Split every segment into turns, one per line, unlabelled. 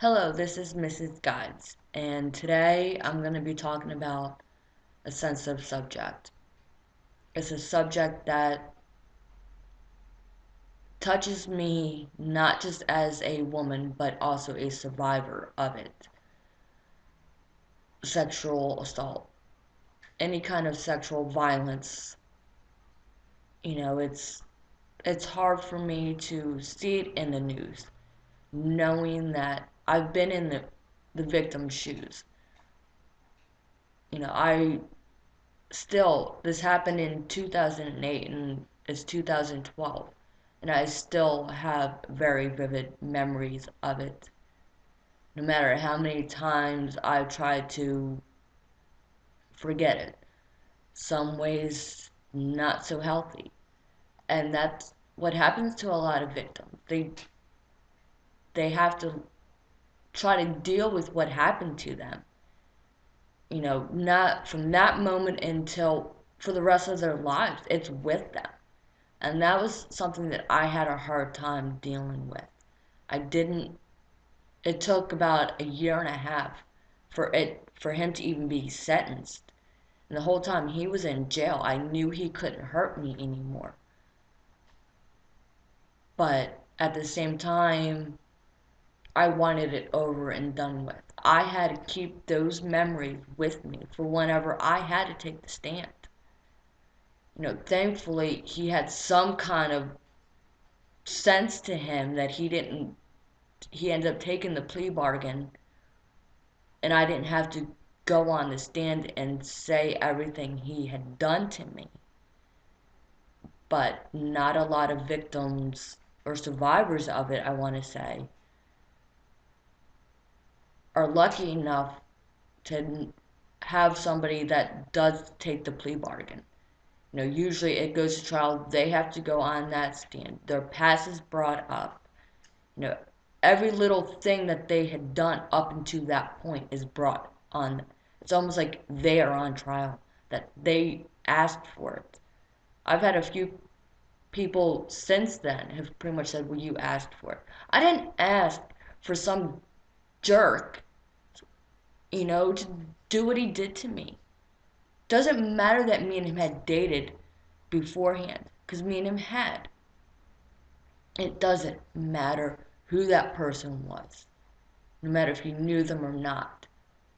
Hello, this is Mrs. Guides, and today I'm going to be talking about a sensitive subject. It's a subject that touches me not just as a woman, but also a survivor of it. Sexual assault. Any kind of sexual violence. It's hard for me to see it in the news, knowing that I've been in the victim's shoes. I still, this happened in 2008 and it's 2012, and I still have very vivid memories of it. No matter how many times I've tried to forget it, some ways not so healthy. And that's what happens to a lot of victims. They have to try to deal with what happened to them. Not from that moment until for the rest of their lives. It's with them. And that was something that I had a hard time dealing with. I didn't, it took about a year and a half for him to even be sentenced. And the whole time he was in jail, I knew he couldn't hurt me anymore. But at the same time, I wanted it over and done with. I had to keep those memories with me for whenever I had to take the stand. Thankfully, he had some kind of sense to him that he ended up taking the plea bargain, and I didn't have to go on the stand and say everything he had done to me. But not a lot of victims or survivors of it, I want to say, are lucky enough to have somebody that does take the plea bargain. Usually it goes to trial, they have to go on that stand. Their past is brought up. You know, every little thing that they had done up until that point is brought on. It's almost like they are on trial, that they asked for it. I've had a few people since then have pretty much said, well, you asked for it. I didn't ask for some jerk, to do what he did to me. Doesn't matter that me and him had dated beforehand, because me and him had. It doesn't matter who that person was, no matter if you knew them or not.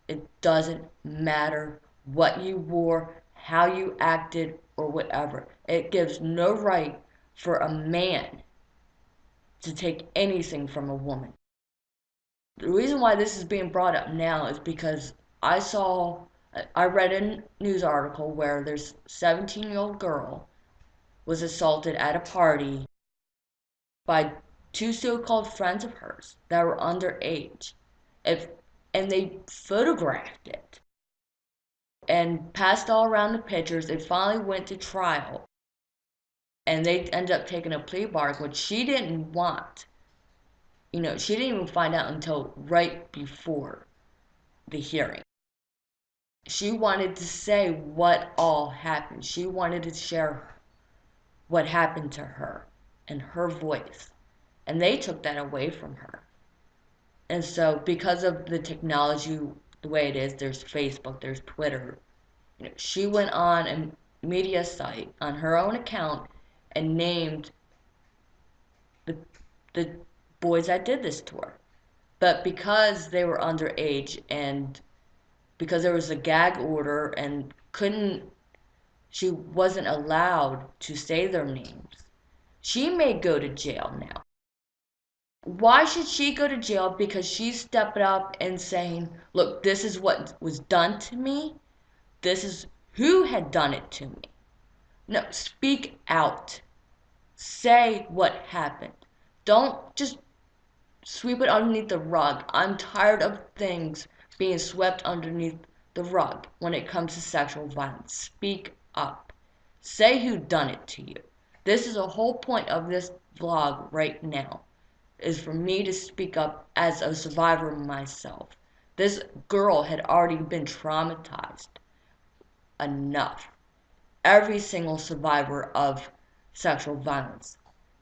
It doesn't matter what you wore, how you acted, or whatever. It gives no right for a man to take anything from a woman. The reason why this is being brought up now is because I read a news article where there's a 17-year-old girl was assaulted at a party by two so-called friends of hers that were underage. If, and they photographed it and passed all around the pictures. It finally went to trial, and they ended up taking a plea bargain, which she didn't want. She didn't even find out until right before the hearing. She wanted to say what all happened. She wanted to share what happened to her in her voice. And they took that away from her. And so, because of the technology, the way it is, there's Facebook, there's Twitter. She went on a media site on her own account and named the the boys that did this to her. But because they were underage and because there was a gag order and she wasn't allowed to say their names, she may go to jail now. Why should she go to jail? Because she stepped up and saying, look, this is what was done to me. This is who had done it to me. No, speak out. Say what happened. Don't just sweep it underneath the rug. I'm tired of things being swept underneath the rug when it comes to sexual violence. Speak up. Say who done it to you. This is the whole point of this vlog right now, is for me to speak up as a survivor myself. This girl had already been traumatized enough. Every single survivor of sexual violence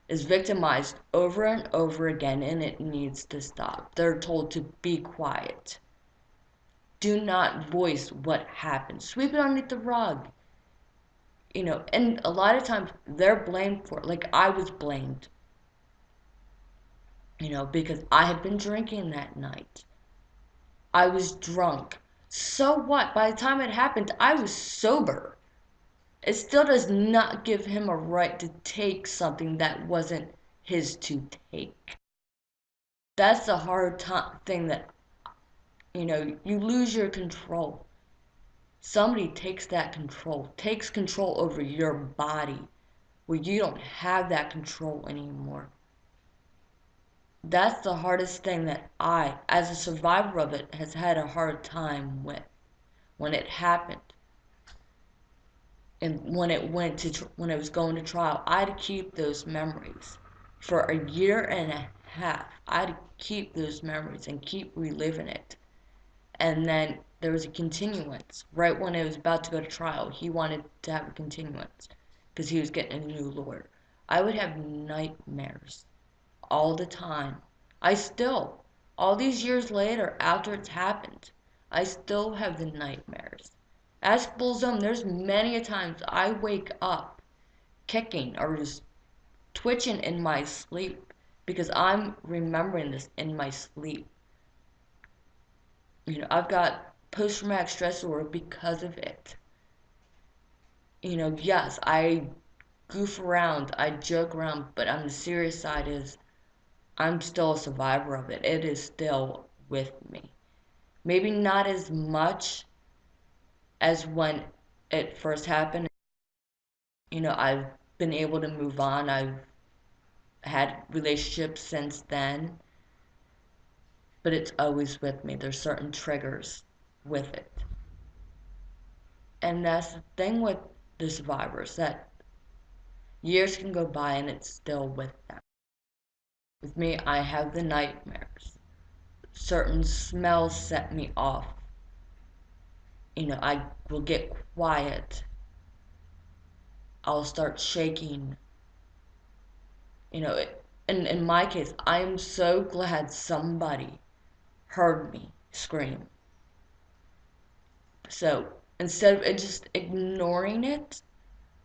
is victimized over and over again, and it needs to stop. They're told to be quiet. Do not voice what happened. Sweep it underneath the rug. And a lot of times they're blamed for it. Like I was blamed, because I had been drinking that night. I was drunk. So what? By the time it happened, I was sober. It still does not give him a right to take something that wasn't his to take. That's the hard thing that, you lose your control. Somebody takes control over your body where you don't have that control anymore. That's the hardest thing that I, as a survivor of it, has had a hard time with when it happened. And when when it was going to trial, I had to keep those memories for a year and a half. I had to keep those memories and keep reliving it. And then there was a continuance right when it was about to go to trial. He wanted to have a continuance because he was getting a new lawyer. I would have nightmares all the time. I still, all these years later, after it's happened, I still have the nightmares. Ask Bullzone, there's many a times I wake up kicking or just twitching in my sleep because I'm remembering this in my sleep. I've got post-traumatic stress disorder because of it. Yes, I goof around, I joke around, but on the serious side is I'm still a survivor of it. It is still with me. Maybe not as much as when it first happened. I've been able to move on. I've had relationships since then, but it's always with me. There's certain triggers with it. And that's the thing with the survivors, that years can go by and it's still with them. With me, I have the nightmares. Certain smells set me off. I will get quiet. I'll start shaking. In my case, I'm so glad somebody heard me scream. So instead of just ignoring it,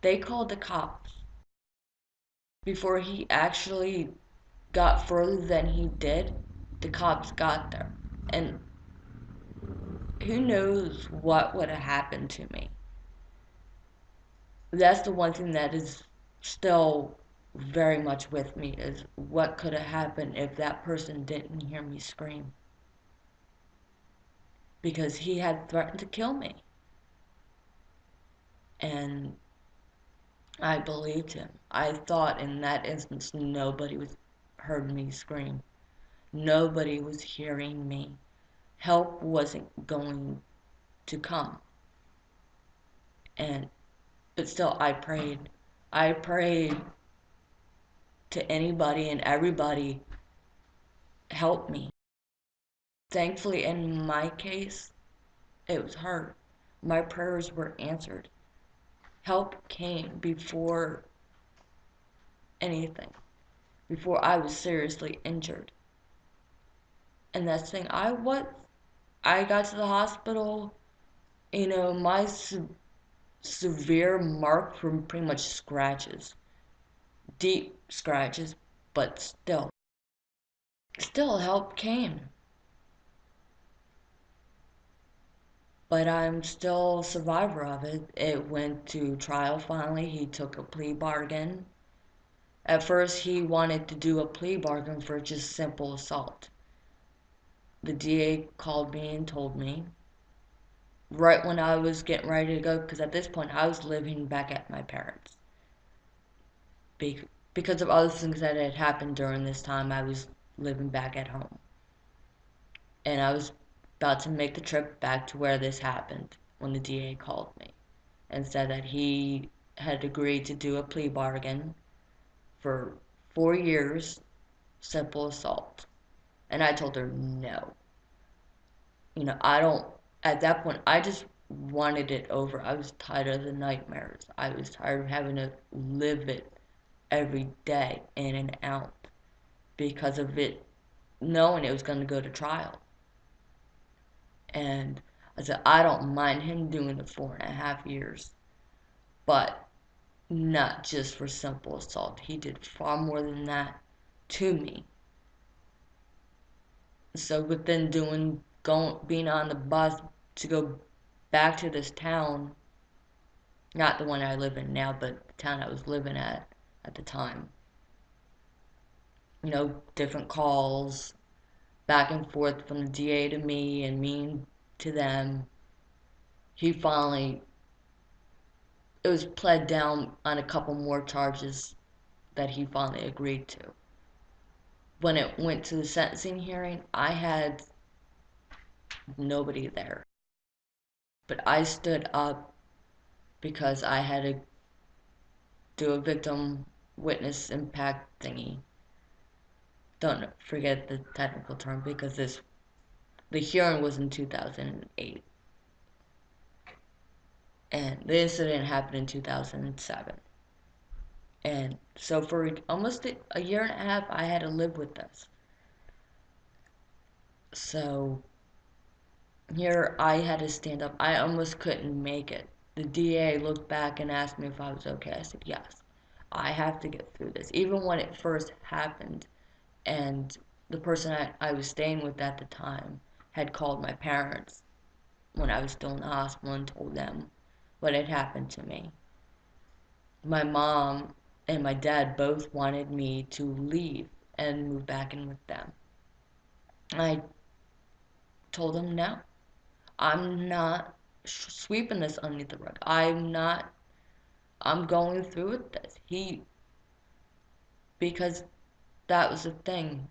they called the cops. Before he actually got further than he did, the cops got there. And who knows what would have happened to me. That's the one thing that is still very much with me, is what could have happened if that person didn't hear me scream. Because he had threatened to kill me. And I believed him. I thought in that instance nobody was heard me scream. Nobody was hearing me. Help wasn't going to come. And but still I prayed. I prayed to anybody and everybody, help me. Thankfully in my case, it was heard. My prayers were answered. Help came before anything, before I was seriously injured. And that's the thing, I got to the hospital, my severe marks were pretty much scratches, deep scratches, but still help came. But I'm still a survivor of it. It went to trial finally. He took a plea bargain. At first, he wanted to do a plea bargain for just simple assault. The DA called me and told me, right when I was getting ready to go, because at this point I was living back at my parents'. Because of other things that had happened during this time, I was living back at home. And I was about to make the trip back to where this happened when the DA called me and said that he had agreed to do a plea bargain for 4 years, simple assault. And I told her no. I don't, at that point, I just wanted it over. I was tired of the nightmares. I was tired of having to live it every day in and out because of it, knowing it was going to go to trial. And I said, I don't mind him doing the 4.5 years, but not just for simple assault. He did far more than that to me. So within being on the bus to go back to this town, not the one I live in now, but the town I was living at the time. Different calls back and forth from the DA to me and me to them. He finally, it was pled down on a couple more charges that he finally agreed to. When it went to the sentencing hearing, I had nobody there. But I stood up because I had to do a victim witness impact thingy. Don't forget the technical term because the hearing was in 2008 and the incident happened in 2007. And so for almost a year and a half, I had to live with this. So here I had to stand up. I almost couldn't make it. The DA looked back and asked me if I was okay. I said, yes, I have to get through this. Even when it first happened, and the person I was staying with at the time had called my parents when I was still in the hospital and told them what had happened to me. My mom and my dad both wanted me to leave and move back in with them. I told them no. I'm not sweeping this underneath the rug. I'm going through with this. Because that was the thing.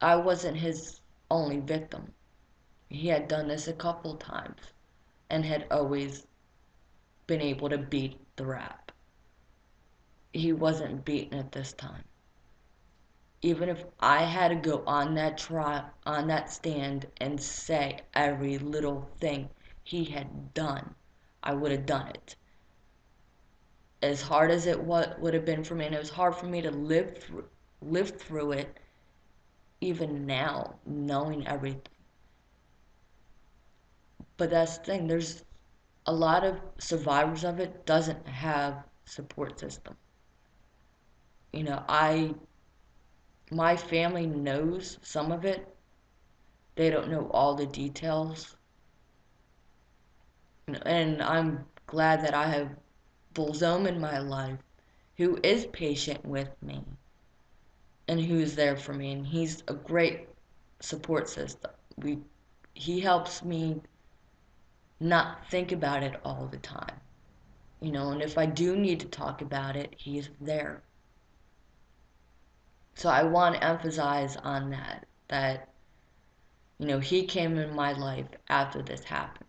I wasn't his only victim. He had done this a couple times and had always been able to beat the rap. He wasn't beaten at this time. Even if I had to go on that stand and say every little thing he had done, I would have done it. As hard as it would have been for me, and it was hard for me to live through it, even now, knowing everything. But that's the thing. There's a lot of survivors of it doesn't have support system. You know, I my family knows some of it. They don't know all the details. And I'm glad that I have Bullzome in my life who is patient with me and who's there for me, and he's a great support system. He helps me not think about it all the time. And if I do need to talk about it, he's there. So I want to emphasize on that he came in my life after this happened.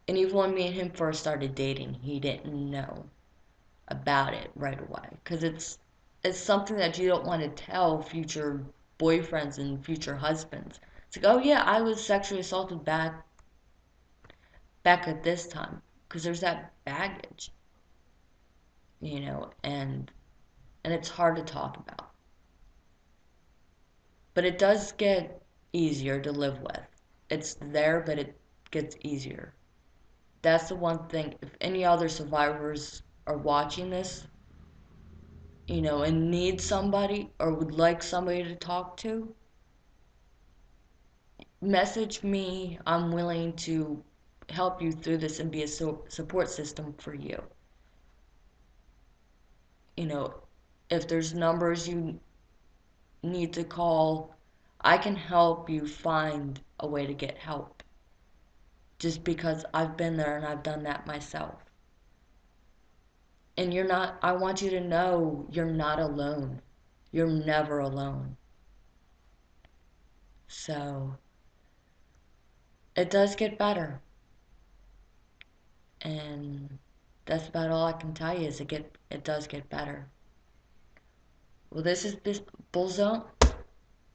And even when me and him first started dating, he didn't know about it right away because it's something that you don't want to tell future boyfriends and future husbands. It's like, oh yeah, I was sexually assaulted back at this time, because there's that baggage, and it's hard to talk about. But it does get easier to live with. It's there, but it gets easier. That's the one thing. If any other survivors are watching this, and need somebody or would like somebody to talk to, message me. I'm willing to help you through this and be a support system for you. You know, if there's numbers you need to call, I can help you find a way to get help. Just because I've been there and I've done that myself. And I want you to know you're not alone. You're never alone. So, it does get better. And that's about all I can tell you is it does get better. Well, this is this Bullzone.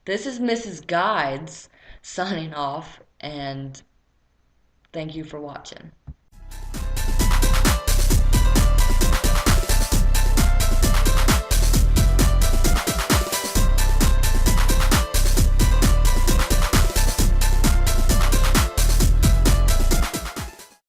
This is Mrs. Guides signing off, and thank you for watching.